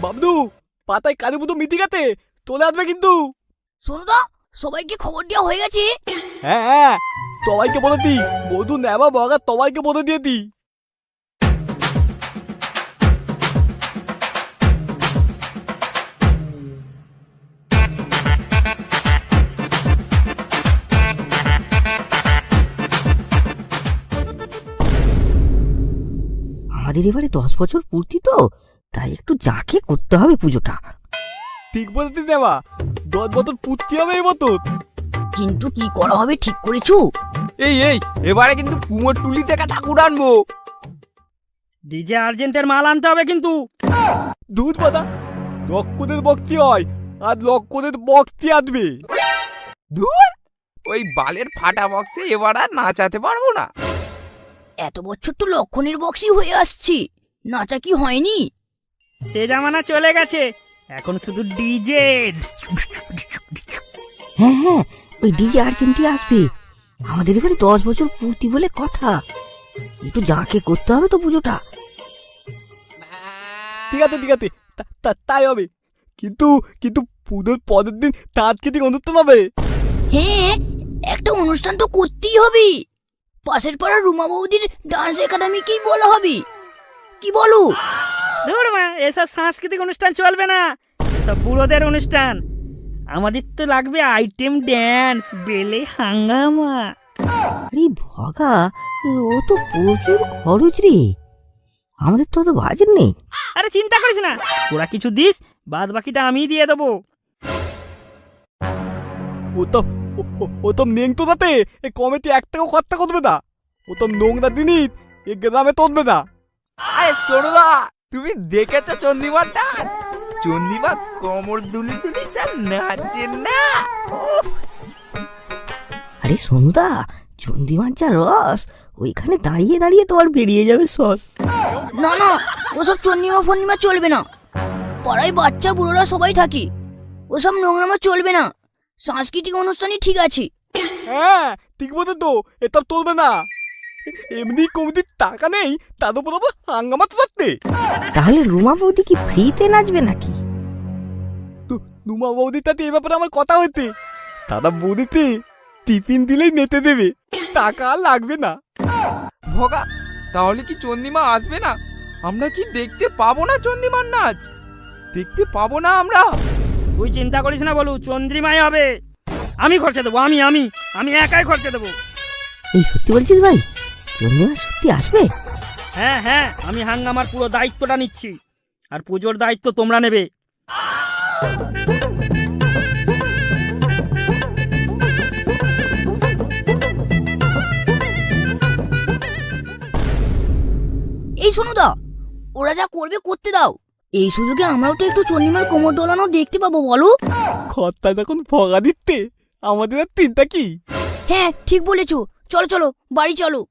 বাবলু, পাতায় কানের মতো মিটিং আছে, চলে আসবে কিন্তু। সোনুদা, সবাইকে খবর দেওয়া হয়ে গেছে? হ্যাঁ হ্যাঁ, সবাইকে বলে দি, বধু নেবা বগা সবাইকে বলে দিয়ে দি। আমাদের এবারে 10 বছর পূর্তি তো, তাই একটু জাঁকে করতে হবে পুজোটা। ঠিক বলতে দেবা, 10 বছর পূর্তি হবে এই বছর। কিন্তু কি করা হবে ঠিক করেছো? এই এবারে কিন্তু কুমোর টুলি থেকে ঠাকুর আনবো। ডিজে আর্জেন্টের মাল আনতে হবে কিন্তু। দুধ বাদা, লক্ষণের ভক্তি হয় আর লক্ষণের ভক্তি আসবে। ধুর, ওই বালের ফাটা বক্সে এবার আর নাচাতে পারবো না। এত বছর তো লক্ষণের বক্সই হয়ে আসছি, নাচা কি হয়নি? সে জামানা চলে গেছে, এখন শুধু ডিজে। হ্যাঁ হ্যাঁ, ওই ডিজে আর্জেন্টি আসবে। আমাদের এবারে 10 বছর পূর্তি বলে কথা, একটু জাঁকে করতে হবে তো পুজোটা। ঠিক আছে ঠিক আছে, তাই হবে। কিন্তু কিন্তু পুজোর পরের দিন সাংস্কৃতিক অনুষ্ঠান হবে। হ্যাঁ, একটা অনুষ্ঠান তো করতেই হবে। পাশের পাড়ার রুমা বৌদির ডান্স একাডেমিকেই বলা হবে, কি বলো? ধুর মা, এসব সাংস্কৃতিক অনুষ্ঠান চলবে না, এসব বুড়োদের অনুষ্ঠান। আমাদের তো লাগবে আইটেম ড্যান্স, বেলে হাঙ্গামা। আরে ভগা, ও তো প্রচুর খরচ রে, আমাদের তো অত বাজেট নেই। আরে চিন্তা করিস না, তোরা কিছু দিস, বাদ বাকিটা আমি দিয়ে দেবো। ও তো নেং তো তাতে এই কমিটি 1 টাকাও খরচা করবে না। ও তো নোংরা জিনিস এ গ্রামে তুলবে না। আরে সোনুদা, তুমি দেখেছো চন্দিমার ডান্স? চন্দিমা কোমর দুলি দুলি যা নাচে না। আরে সোনুদা, চন্দিমার যা রস, ওইখানে দাঁড়িয়ে দাঁড়িয়ে তোমার বেরিয়ে যাবে সস। না না, ওসব চন্নিমা ফন্নিমা চলবে না। পাড়ায় বাচ্চা বুড়োরা সবাই থাকি, ওসব নোংরামা চলবে না। সাংস্কৃতিক অনুষ্ঠানই ঠিক আছে। হ্যাঁ ঠিক বলছো তো, এটা তুলবে না। এমনি কমিটির টাকা নেই, তার উপর আবার হাঙ্গামা তো থাকতে। তাহলে রুমা বৌদি কি ফ্রিতে নাচবে নাকি? নুমা বৌদির সাথে এই ব্যাপারে আমার কথা হইতে, দাদা বৌদিতে টিফিন দিলেই নেতে দেবে, টাকা আর লাগবে না। ভগা, তাহলে কি চন্দিমা আসবে না? আমরা কি দেখতে পাবো না চন্দিমার নাচ? দেখতে পাবো না আমরা? তুই চিন্তা করিস না বলু, চন্দ্রিমাই হবে। আমি খরচা দেবো, আমি আমি আমি একাই খরচা দেবো। এই সত্যি বলছিস ভাই? চন্দিমা সত্যি আসবে? হ্যাঁ হ্যাঁ, আমি হাঙ্গামার পুরো দায়িত্বটা নিচ্ছি, আর পুজোর দায়িত্ব তোমরা নেবে। এই সোনুদা, ওরা যা করবে করতে দাও। এই সুযোগে আমরাও তো একটু চন্নিমার কোমর দোলানো দেখতে পাবো, বলো? খরচা যখন ভগা দিতে, আমাদের আর চিন্তা কি? হ্যাঁ ঠিক বলেছো, চলো চলো বাড়ি চলো।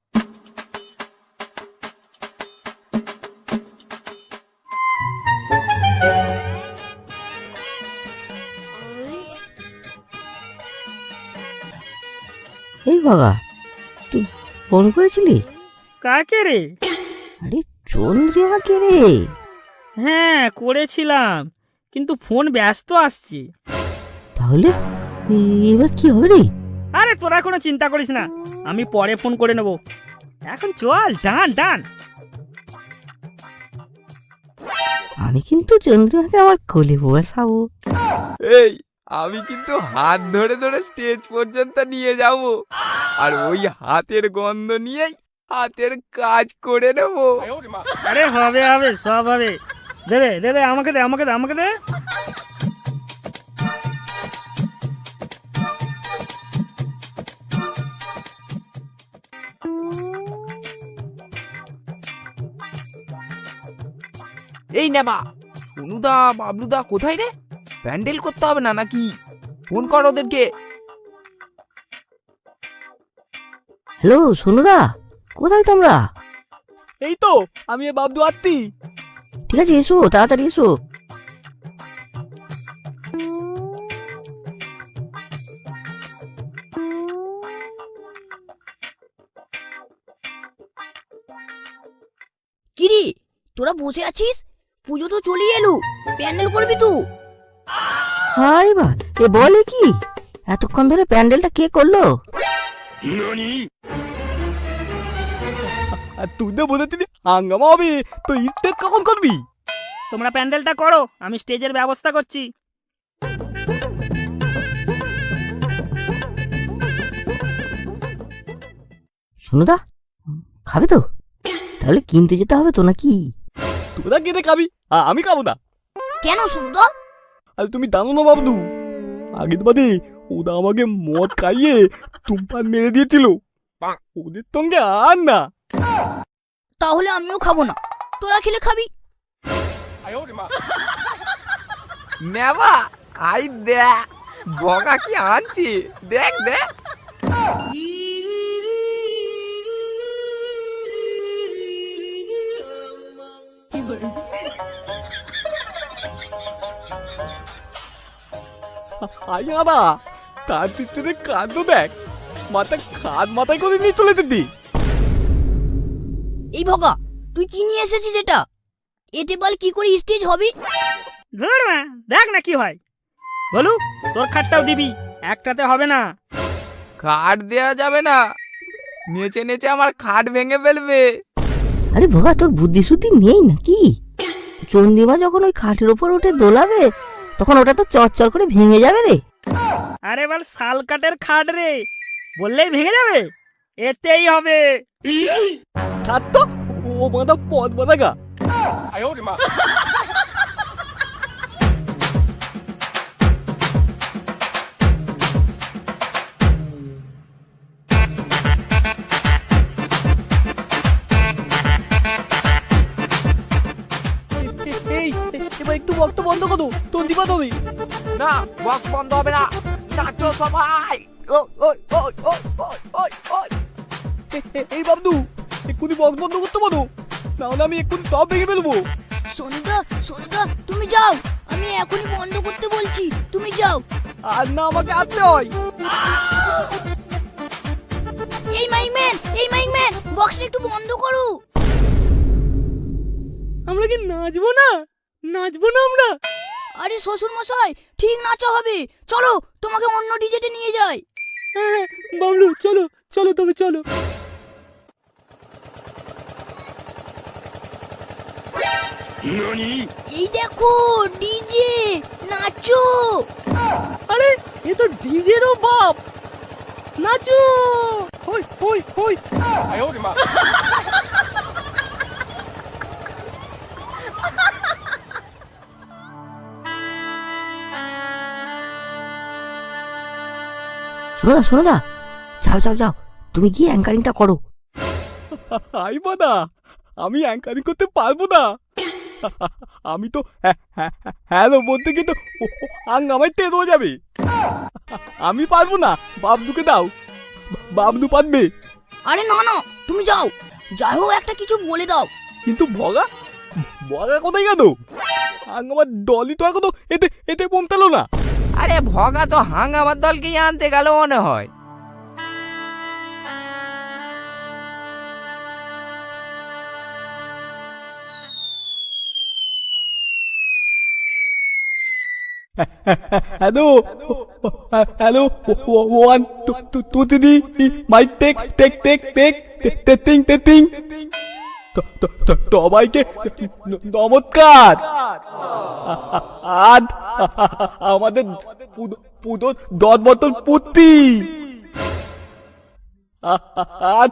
এই বাবা, তুই ফোন করেছিলি? কাকে রে? আরে চন্দ্রিমাকে রে। হ্যাঁ করেছিলাম, কিন্তু ফোন ব্যস্ত আসছে। তাহলে এবার কি হবে রে? আরে তোরা কোনো চিন্তা করিস না, আমি পরে ফোন করে নেব। এখন চল, ডান ডান। আমি কিন্তু চন্দ্রিমাকে আমার কোলে বসাবো। এই, আমি কিন্তু হাত ধরে ধরে স্টেজ পর্যন্ত নিয়ে যাব, আর ওই হাতের গন্ধ নিয়েই হাতের কাজ করে নেব। আরে হবে হবে, সব হবে। দে দে দে দে, আমাকে দে আমাকে দে আমাকে দে। এই নেবা, সোনুদা বাবলুদা কোথায় রে? প্যান্ডেল করতে হবে না নাকি? ফোন কর ওদেরকে। হ্যালো সোনুদা, কোথায় তোমরা? এই তো আমি বাবদু আত্মি। ঠিক আছে, এসো তাড়াতাড়ি এসো। কিরে তোরা বসে আছিস? পুজো তো চলেই এলো, প্যান্ডেল করবি তো? হাই বা, এ বলে কি? এতক্ষণ ধরে প্যান্ডেলটা কে করলো? আর তুই তো বলেছিলি হাঙ্গামা হবে, তো স্টেজ কখন করবি? তোমরা প্যান্ডেলটা করো, আমি স্টেজের ব্যবস্থা করছি। সোনুদা, খাবে তো? তাহলে কিনতে যেতে হবে তো নাকি? তোরা কেটে খাবি, আমি খাবো না। কেন সুন্দর? আর তুমি জানো না বাবলু, আগের বাদে ওরা আমাকে মদ খাইয়ে তুমপান মেরে দিয়েছিল, ওদের সঙ্গে আর না। তাহলে আমিও খাবো না, তোরা খেলে খাবি। নেবা আই দেখ বগা কি আনছি, দেখ দেখ। আই আদা, তার ভিতরে কাঁদো দেখ, মাথা খাদ মাথায় করে নিয়ে চলে যেতি। এই ভগা, তুই কি নিয়ে এসেছিস এটা? এতে বল কি করে স্টেজ হবে? ধুর মা, দেখ না কি হয়। বলু, তোর খাটটাও দিবি, একটাতে হবে না। খাট দেয়া যাবে না, নেচে নেচে আমার খাট ভেঙে ফেলবে। আরে ভোগা, তোর বুদ্ধি শুদ্ধি নেই নাকি? চন্দিমা যখন ওই খাটের ওপর উঠে দোলাবে, তখন ওটা তো চরচর করে ভেঙে যাবে রে। আরে বল, শাল কাঠের খাট রে, বললেই ভেঙে যাবে? এতেই হবে। ছাড় তো, ও মাথা পদ বাঁধা গা। এই, এবার একটু বক্ত বন্ধ করো, তোর দিবা তুমি। না, বক্স বন্ধ হবে না, নাচো সবাই। এই বাবলু, এক্ষুনি বক্স বন্ধ করতে পারো, নাহলে আমি এক্ষুনি টপ ভেঙে ফেলবো। সন্ধ্যা সন্ধ্যা, তুমি যাও, আমি এখনই বন্ধ করতে বলছি, তুমি যাও। আর না আমাকে আসতে হয়। এই মাইকম্যান, বক্সটা একটু বন্ধ করো। আমরা কি নাচবো না? নাচবো না আমরা? আরে শ্বশুর মশাই, ঠিক নাচা হবে, চলো তোমাকে অন্য ডিজেতে নিয়ে যাই। হ্যাঁ, বাবলু চলো চলো, তবে চলো। এই দেখো ডিজে, নাচো। আরে এ তো ডিজেরও বাপ, নাচো। হই হই হই। সোনুদা, সোনুদা, যাও যাও যাও, তুমি গিয়ে অ্যাঙ্কারিংটা করো। হাই বাদা, আমি অ্যাঙ্কারিং করতে পারবো না। আমি তো হ্যালো বলতে গিয়ে তো হাঙ্গামায় তেল হয়ে যাবে। আমি পারবো না, বাবলুকে দাও, বাবলু পারবে। আরে না না, তুমি যাও, যাই হোক একটা কিছু বলে দাও। কিন্তু বগা, বগা কোথায় গেল? হাঙ্গামার দলই তো এখনো এতে এতে পৌঁছালো না। আরে ভগা তো হাঙ্গামার দলকেই আনতে গেল মনে হয়। হ্যালো হ্যালো, ওয়ান টু দিদি, mic take take take take টেটিং টেটিং। সবাইকে নমস্কার। আজ আমাদের পুজো 10 বছর পূর্তি। আজ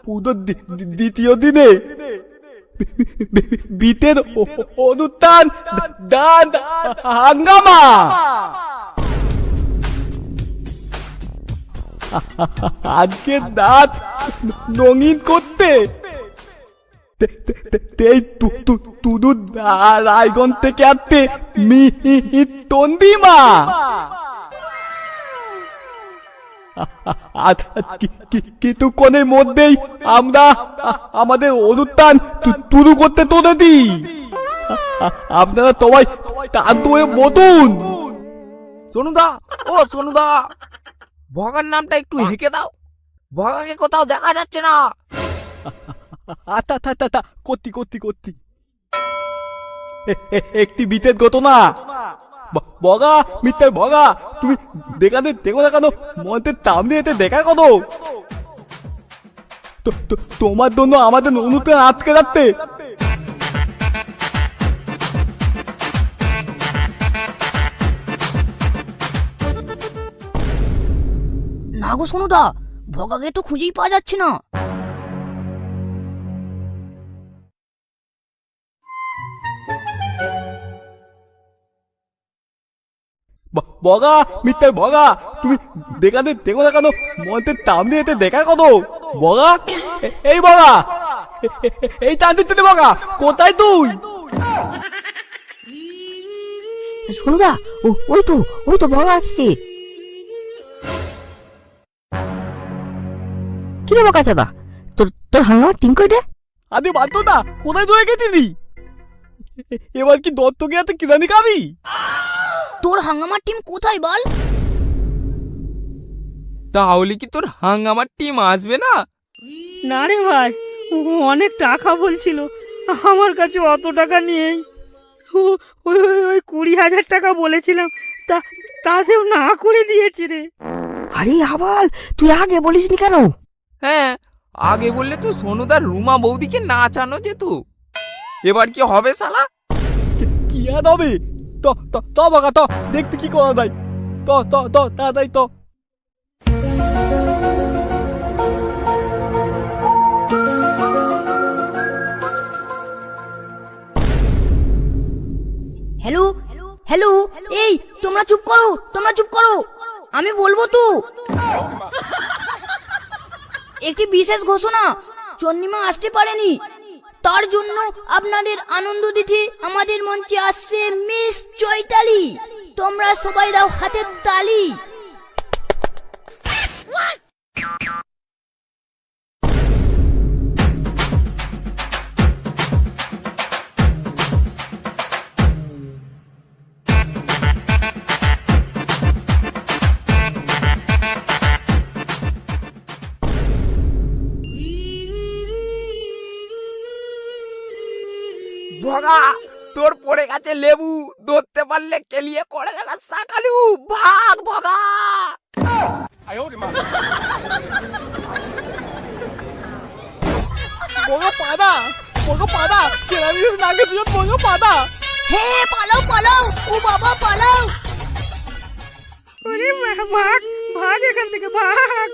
পুজোর দ্বিতীয় দিনে বিতের অনুষ্ঠান দান হাঙ্গামা। আজকে দাঁত রঙিন করতে তুদু রায়গঞ্জ থেকে আসতে তন্দিমা। কিছুক্ষণের মধ্যেই আমরা আমাদের অনুষ্ঠান শুরু করতে চলেছি। আপনারা সবাই তার হয়ে বলুন। সোনুদা, ও সোনুদা, ভগার নামটা একটু হেঁকে দাও, ভগাকে কোথাও দেখা যাচ্ছে না। করতি করতি করতি একটি বিতের ঘটনা বগা মিথ্যার বগা তুমি দেখাতে দেখো না কেন মন্ত্রের টামনে এতে দেখা কত তোমার জন্য আমাদের অনুষ্ঠান আটকে যাচ্ছে না গো সোনুদা, ভগাকে তো খুঁজেই পাওয়া যাচ্ছে না। বগা মিথ্যার বগা তুমি দেখাতে দেখো না কেন মন্ত্রের টামনে এতে দেখা কত বগা এই বগা এই টান দিতে বগা কোথায় তুই শুনুদা, ওই তো বগা আসছে। কি রে বকা চাদা, তোর হাঙ্গামার টিম কইটে? আরে বাধ্য না, কোথায় ধরে গেছিলি? এবার কি দত্তকে হাতে কিরানি খাবি? তোর হাঙ্গামার টিম কোথায় বল? তাহলে কি তোর হাঙ্গামার টিম আসবে না? না রে ভাই, ও অনেক টাকা বলছিল, আমার কাছে অত টাকা নেই। ওই 20,000 টাকা বলেছিলাম, তাতেও না করে দিয়েছে রে। আরে আবার তুই আগে বলিসনি কেন? হ্যাঁ, আগে বললে তো সোনুদার রুমা বৌদিকে নাচানো যেত। এবার কি হবে শালা? কি আর হবে? তো বাবা তো দেখতে কি করা যায়। তো তাড়াতাড়ি তো। হ্যালো হ্যালো, এই তোমরা চুপ করো, আমি বলবো তো। একটি বিশেষ ঘোষণা, চন্দ্রিমা আসতে পারেনি, তার জন্য আপনাদের আনন্দ দিতে আমাদের মঞ্চে আসছে মিস চৈতালি। তোমরা সবাই দাও হাতের তালি। ভগা, তোর পড়ে গেছে লেবু, ধরতে পারলে কেলিয়ে করে দেবে সাকালু। ভাগ ভগা। বগা পাদা কেরানি নাগে দুজন বগা পাদা। হে পালাও, ও বাবা পালাও। ভাগ এখান থেকে, ভাগ।